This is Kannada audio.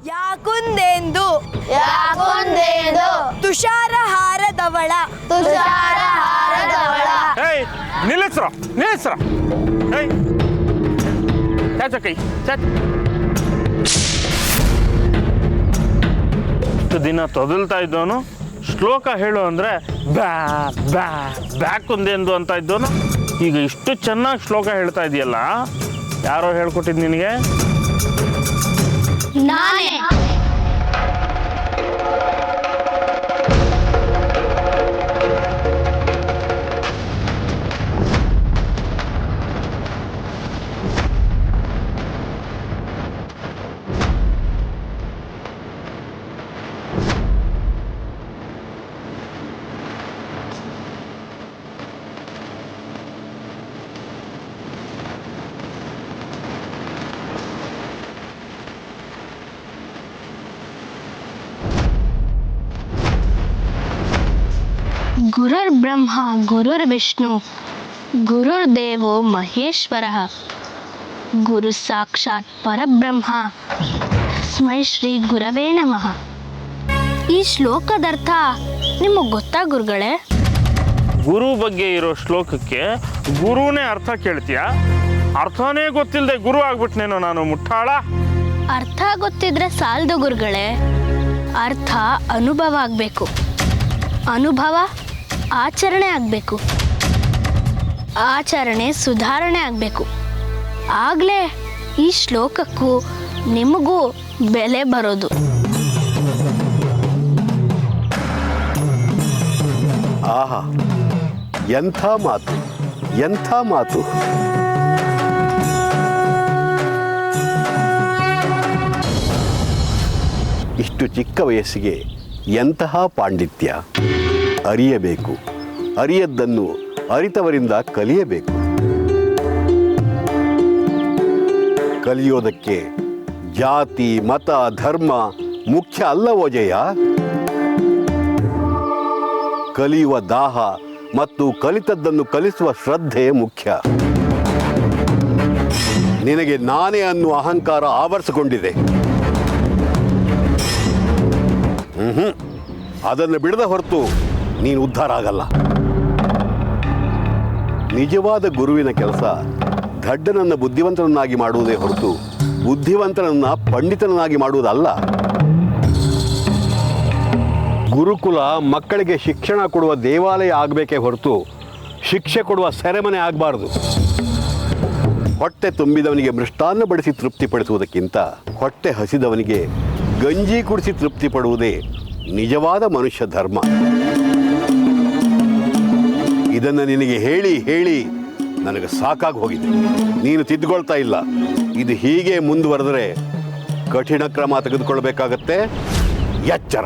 ಯಾಕುಂದೆಂದು ತುಷಾರಹಾರದವಳ ಏಯ್ ನಿಲ್ಲಿಸ್ರ ಏಯ್ ಚಾಚ ಕೈ ಚಾಚ. ಇಷ್ಟು ದಿನ ತೊದಲ್ತಾ ಇದ್ದವನು ಶ್ಲೋಕ ಹೇಳು ಅಂದರೆ ಬ್ಯಾಕುಂದೆಂದು ಅಂತ ಇದ್ದವನು ಈಗ ಇಷ್ಟು ಚೆನ್ನಾಗಿ ಶ್ಲೋಕ ಹೇಳ್ತಾ ಇದೆಯಲ್ಲ, ಯಾರೋ ಹೇಳ್ಕೊಟ್ಟಿದ್ದು ನಿನಗೆ? ನಾನೇ. ಗುರುರ್ ಬ್ರಹ್ಮ ಗುರುರ್ ವಿಷ್ಣು ಗುರುರ್ದೇವೋ ಮಹೇಶ್ವರ ಗುರು ಸಾಕ್ಷಾತ್ ಪರಬ್ರಹ್ಮ ಸ್ಮೈ ಶ್ರೀ ಗುರವೇ ನಮಃ. ಈ ಶ್ಲೋಕದರ್ಥ ನಿಮಗೆ ಗೊತ್ತಾ ಗುರುಗಳೇ? ಗುರು ಬಗ್ಗೆ ಇರೋ ಶ್ಲೋಕಕ್ಕೆ ಗುರುನೇ ಅರ್ಥ ಕೇಳ್ತೀಯಾ? ಅರ್ಥನೇ ಗೊತ್ತಿಲ್ಲದೆ ಗುರು ಆಗ್ಬಿಟ್ನೇನೋ ನಾನು, ಮುಟ್ಟಾಳ. ಅರ್ಥ ಗೊತ್ತಿದ್ರೆ ಸಾಲದು ಗುರುಗಳೇ, ಅರ್ಥ ಅನುಭವ ಆಗಬೇಕು, ಅನುಭವ ಆಚರಣೆ ಆಗಬೇಕು, ಆಚರಣೆ ಸುಧಾರಣೆ ಆಗಬೇಕು. ಆಗಲೇ ಈ ಶ್ಲೋಕಕ್ಕೂ ನಿಮಗೂ ಬೆಲೆ ಬರೋದು. ಆಹಾ, ಎಂಥ ಮಾತು, ಎಂಥ ಮಾತು. ಇಷ್ಟು ಚಿಕ್ಕ ವಯಸ್ಸಿಗೆ ಎಂತಹ ಪಾಂಡಿತ್ಯ! ಅರಿಯಬೇಕು, ಅರಿಯದ್ದನ್ನು ಅರಿತವರಿಂದ ಕಲಿಯಬೇಕು. ಕಲಿಯೋದಕ್ಕೆ ಜಾತಿ ಮತ ಧರ್ಮ ಮುಖ್ಯ ಅಲ್ಲವೋ ಜಯ? ಕಲಿಯುವ ದಾಹ ಮತ್ತು ಕಲಿತದ್ದನ್ನು ಕಲಿಸುವ ಶ್ರದ್ಧೆ ಮುಖ್ಯ. ನಿನಗೆ ನಾನೇ ಅನ್ನುವ ಅಹಂಕಾರ ಆವರಿಸಿಕೊಂಡಿದೆ. ಅದನ್ನು ಬಿಡದ ಹೊರತು ನೀನು ಉದ್ಧಾರ ಆಗಲ್ಲ. ನಿಜವಾದ ಗುರುವಿನ ಕೆಲಸ ದಡ್ಡನನ್ನು ಬುದ್ಧಿವಂತನನ್ನಾಗಿ ಮಾಡುವುದೇ ಹೊರತು ಬುದ್ಧಿವಂತನನ್ನ ಪಂಡಿತನನ್ನಾಗಿ ಮಾಡುವುದಲ್ಲ. ಗುರುಕುಲ ಮಕ್ಕಳಿಗೆ ಶಿಕ್ಷಣ ಕೊಡುವ ದೇವಾಲಯ ಆಗಬೇಕೇ ಹೊರತು ಶಿಕ್ಷೆ ಕೊಡುವ ಸೆರೆಮನೆ ಆಗಬಾರ್ದು. ಹೊಟ್ಟೆ ತುಂಬಿದವನಿಗೆ ಮೃಷ್ಟಾನ್ನ ಬಡಿಸಿ ತೃಪ್ತಿಪಡಿಸುವುದಕ್ಕಿಂತ ಹೊಟ್ಟೆ ಹಸಿದವನಿಗೆ ಗಂಜಿ ಕುಡಿಸಿ ತೃಪ್ತಿ ಪಡುವುದೇ ನಿಜವಾದ ಮನುಷ್ಯ ಧರ್ಮ. ಇದನ್ನು ನಿನಗೆ ಹೇಳಿ ಹೇಳಿ ನನಗೆ ಸಾಕಾಗಿ ಹೋಗಿದೆ. ನೀನು ತಿದ್ದುಕೊಳ್ತಾ ಇಲ್ಲ. ಇದು ಹೀಗೆ ಮುಂದುವರೆದರೆ ಕಠಿಣ ಕ್ರಮ ತೆಗೆದುಕೊಳ್ಬೇಕಾಗತ್ತೆ. ಎಚ್ಚರ.